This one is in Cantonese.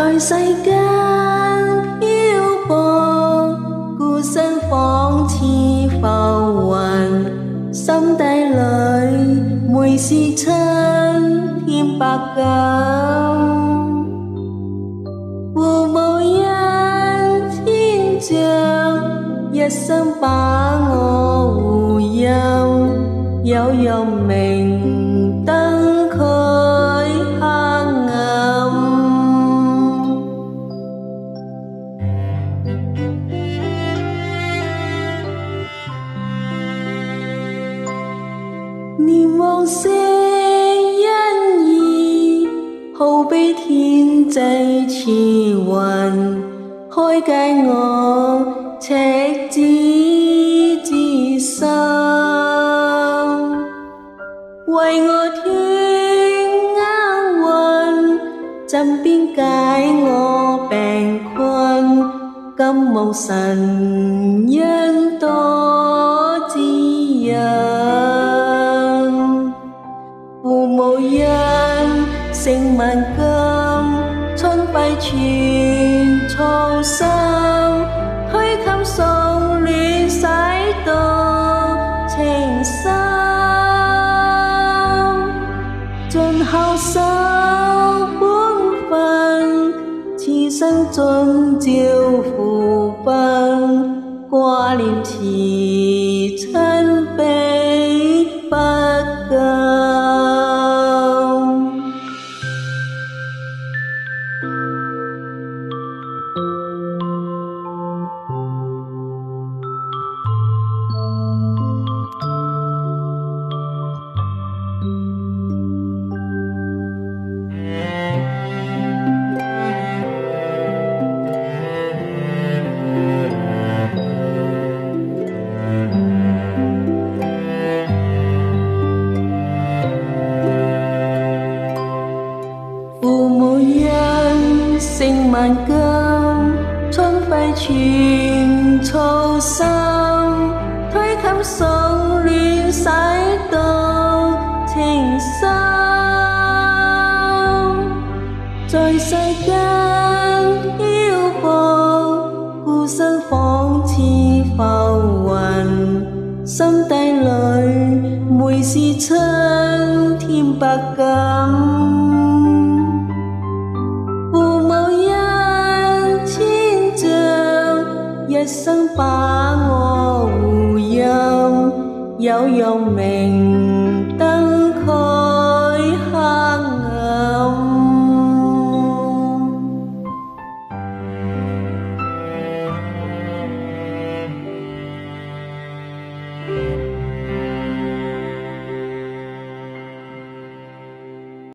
在世間漂泊，孤身仿似浮雲，心底裏每是春天百感。父母恩千丈，一生把我護蔭，有陽明燈驅黑暗。念往昔恩義，好比天際慈雲，開解我赤子之心，為我脫厄運，枕邊解我病困，今望神恩多滋潤。父母恩承萬金，春暉傳草心，推給送暖洗到情深，盡孝守本分，此生盡照父分，掛念慈親悲不禁。勝萬金，春暉傳草心，推給送暖洗到情深，在世間漂泊，孤身仿似浮雲，心底裏每是春天百感。一生把我護蔭，有陽明